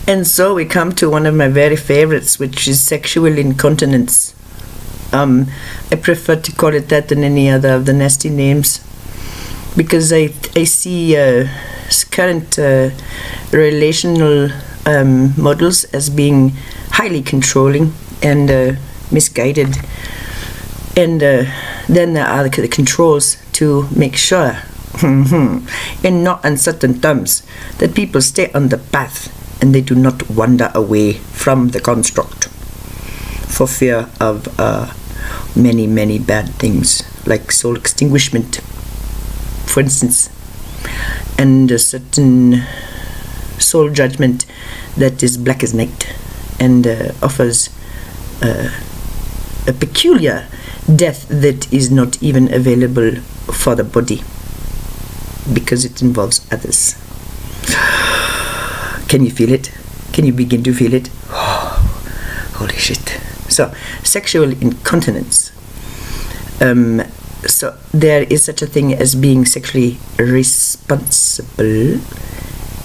And so we come to one of my very favorites, which is sexual incontinence. I prefer to call it that than any other of the nasty names, because I see current relational models as being highly controlling and misguided. And then there are the controls to make sure, in not uncertain terms, that people stay on the path and they do not wander away from the construct for fear of many, many bad things, like soul extinguishment, for instance, and a certain soul judgment that is black as night and offers a peculiar death that is not even available for the body because it involves others. Can you feel it? Can you begin to feel it? Oh, holy shit. So, sexual incontinence. So there is such a thing as being sexually responsible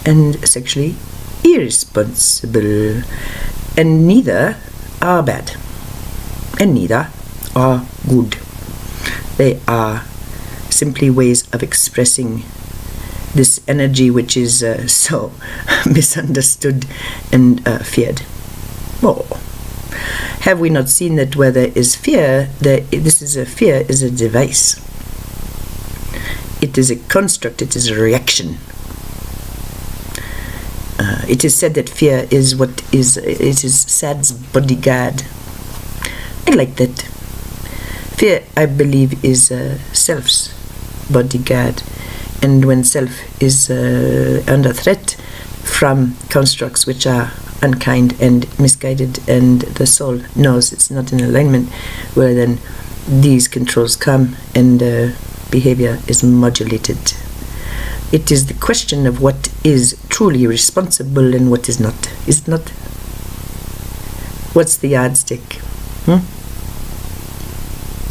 and sexually irresponsible, and neither are bad and neither are good. They are simply ways of expressing this energy which is so misunderstood and feared. Oh, have we not seen that where there is fear, fear is a device. It is a construct, it is a reaction. It is said that fear is it is sad's bodyguard. I like that. Fear, I believe, is self's bodyguard. And when self is under threat from constructs which are unkind and misguided, and the soul knows it's not in alignment, well then these controls come and behavior is modulated. It is the question of what is truly responsible and what is not. Is it not? What's the yardstick?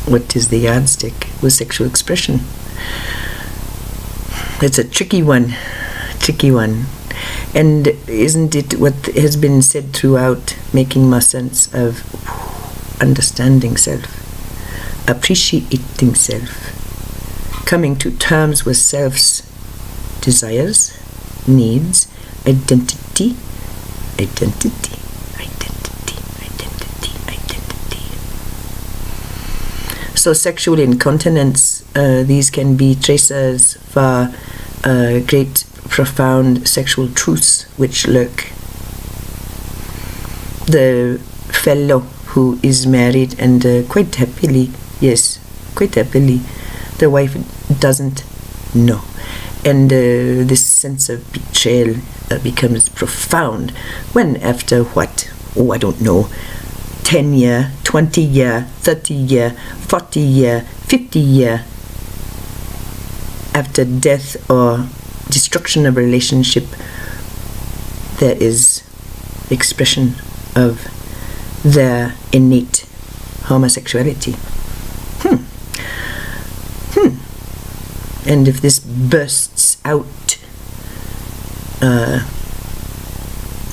What is the yardstick with sexual expression? It's a tricky one. And isn't it what has been said throughout, making more sense of understanding self, appreciating self, coming to terms with self's desires, needs, identity. So sexual incontinence, these can be tracers for great profound sexual truths which lurk. The fellow who is married and quite happily, the wife doesn't know. And this sense of betrayal becomes profound when after what? Oh, I don't know, 10 year, 20 year, 30 year, 40 year, 50 year after death or destruction of a relationship, there is expression of their innate homosexuality. And if this bursts out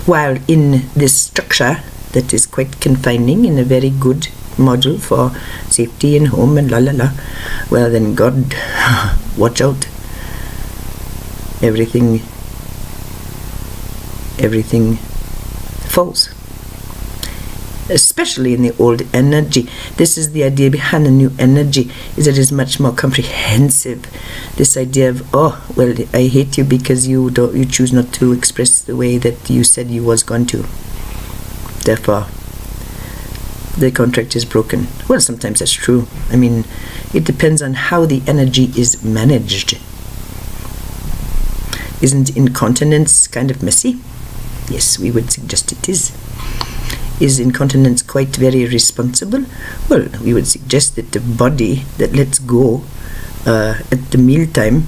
while in this structure that is quite confining in a very good model for safety in home and well then God, watch out. Everything falls, especially in the old energy. This is the idea behind the new energy, is it is much more comprehensive. This idea of, oh well, I hate you because you choose not to express the way that you said you was going to, therefore the contract is broken. Well, sometimes that's true. I mean, it depends on how the energy is managed. Isn't incontinence kind of messy? Yes, we would suggest it is. Is incontinence quite very responsible? Well, we would suggest that the body that lets go at the mealtime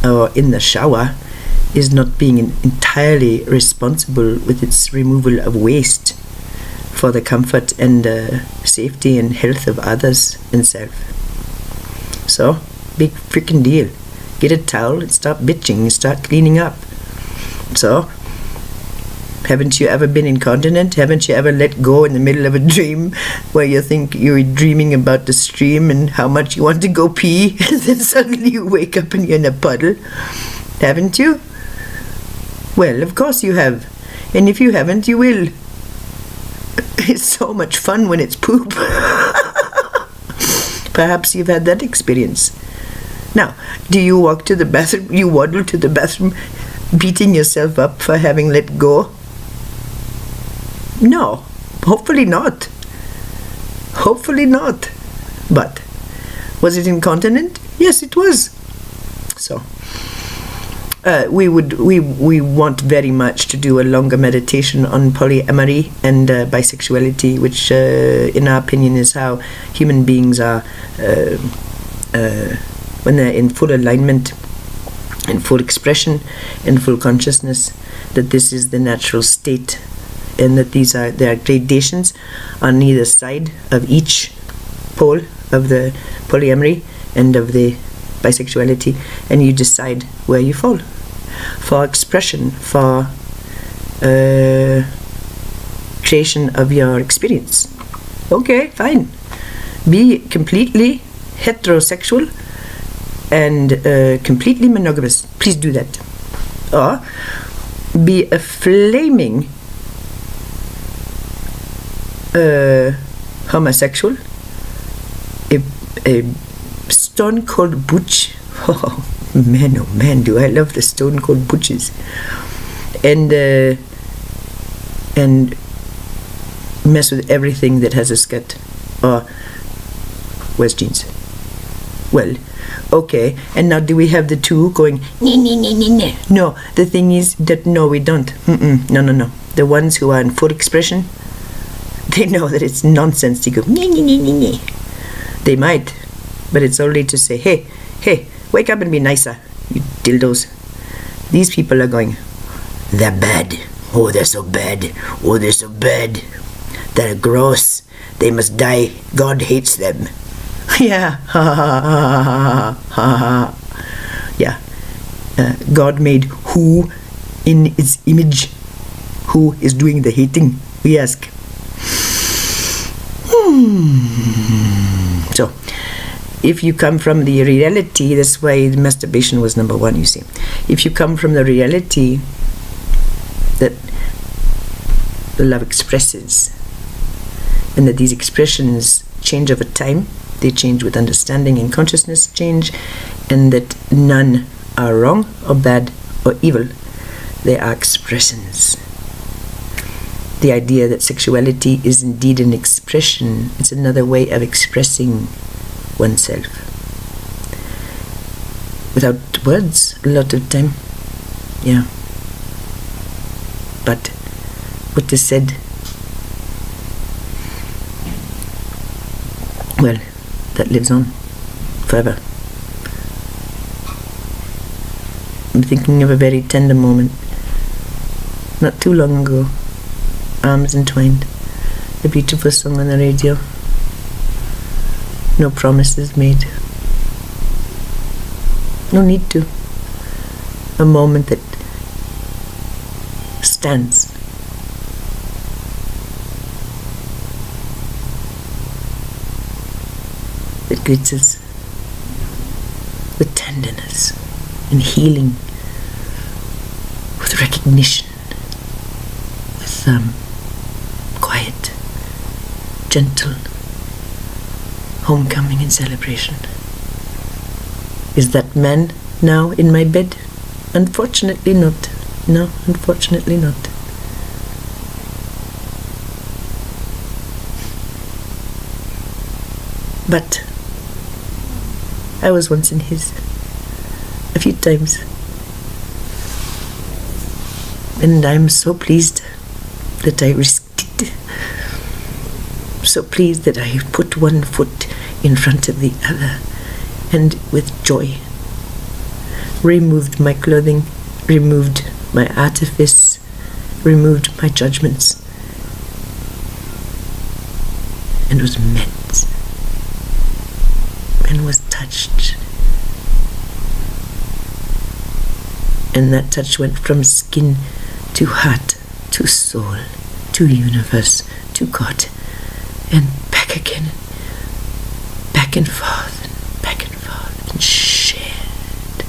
or in the shower is not being entirely responsible with its removal of waste for the comfort and safety and health of others and self. So, big freaking deal. Get a towel and stop bitching and start cleaning up. So, Haven't you ever been incontinent? Haven't you ever let go in the middle of a dream where you think you're dreaming about the stream and how much you want to go pee, and then suddenly you wake up and you're in a puddle? Haven't you? Well, of course you have. And if you haven't, you will. It's so much fun when it's poop. Perhaps you've had that experience. Now, do you walk to the bathroom, you waddle to the bathroom, beating yourself up for having let go? No, hopefully not. Hopefully not. But was it incontinent? Yes, it was. So we want very much to do a longer meditation on polyamory and bisexuality, which in our opinion is how human beings are when they're in full alignment, in full expression, in full consciousness, that this is the natural state, and that there are gradations on either side of each pole of the polyamory and of the bisexuality, and you decide where you fall for expression, for creation of your experience. Okay, fine. Be completely heterosexual and completely monogamous. Please do that. Or be a flaming homosexual, a stone cold butch. Oh man, do I love the stone cold butches. And mess with everything that has a skirt or wears jeans. Well, okay, and now do we have the two going No, the thing is that no, we don't. No. The ones who are in full expression, they know that it's nonsense to go They might, but it's only to say, hey, wake up and be nicer, you dildos. These people are going, they're bad. Oh, they're so bad. Oh, they're so bad. They're gross. They must die. God hates them. Yeah. Yeah. God made who in its image? Who is doing the hating? We ask. So, if you come from the reality, that's why masturbation was number one, you see. If you come from the reality that love expresses, and that these expressions change over time, they change with understanding and consciousness change, and that none are wrong or bad or evil, they are expressions. The idea that sexuality is indeed an expression, it's another way of expressing oneself. Without words, a lot of time. Yeah. But what is said, well, that lives on forever. I'm thinking of a very tender moment. Not too long ago, Arms Entwined, a beautiful song on the radio. No promises made. No need to. A moment that stands. That greets us with tenderness and healing, with recognition, with quiet, gentle homecoming and celebration. Is that man now in my bed? Unfortunately not. No, unfortunately not. But I was once in his, a few times, and I'm so pleased that I risked it, so pleased that I put one foot in front of the other, and with joy removed my clothing, removed my artifice, removed my judgments, and was met and was touched. And that touch went from skin to heart to soul, to universe, to God, and back again, back and forth, and shared,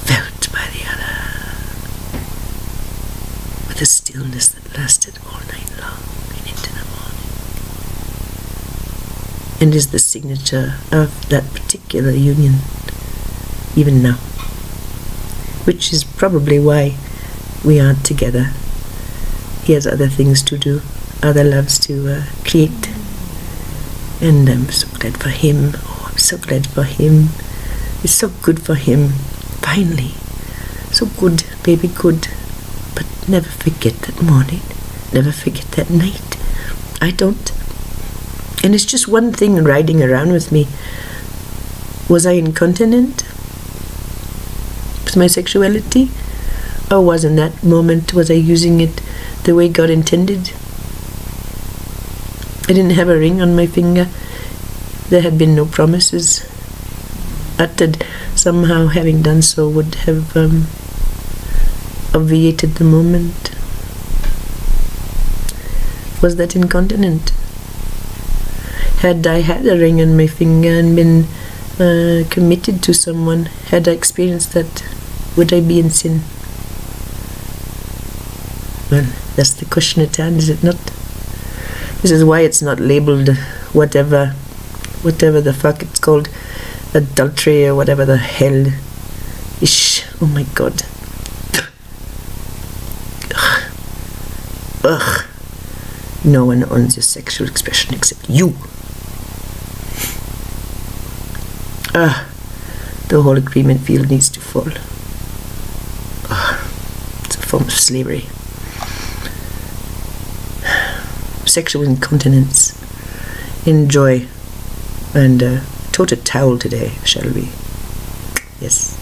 felt by the other, with a stillness that lasted all night long and into the morning, and is the signature of that particular union, even now, which is probably why we aren't together. He has other things to do, other loves to create, and I'm so glad for him. Oh, I'm so glad for him. It's so good for him, finally. So good, baby, good. But never forget that morning, never forget that night. I don't. And it's just one thing riding around with me. Was I incontinent with my sexuality? Or was in that moment, was I using it the way God intended? I didn't have a ring on my finger. There had been no promises uttered. Somehow having done so would have obviated the moment. Was that incontinent? Had I had a ring on my finger and been committed to someone, had I experienced that, would I be in sin? Well, that's the question at hand, is it not? This is why it's not labelled whatever the fuck it's called, adultery or whatever the hell. Ish, oh my God. Ugh. No one owns your sexual expression except you. The whole agreement field needs to fall. It's a form of slavery. Sexual incontinence. Enjoy. And tote a towel today, shall we? Yes.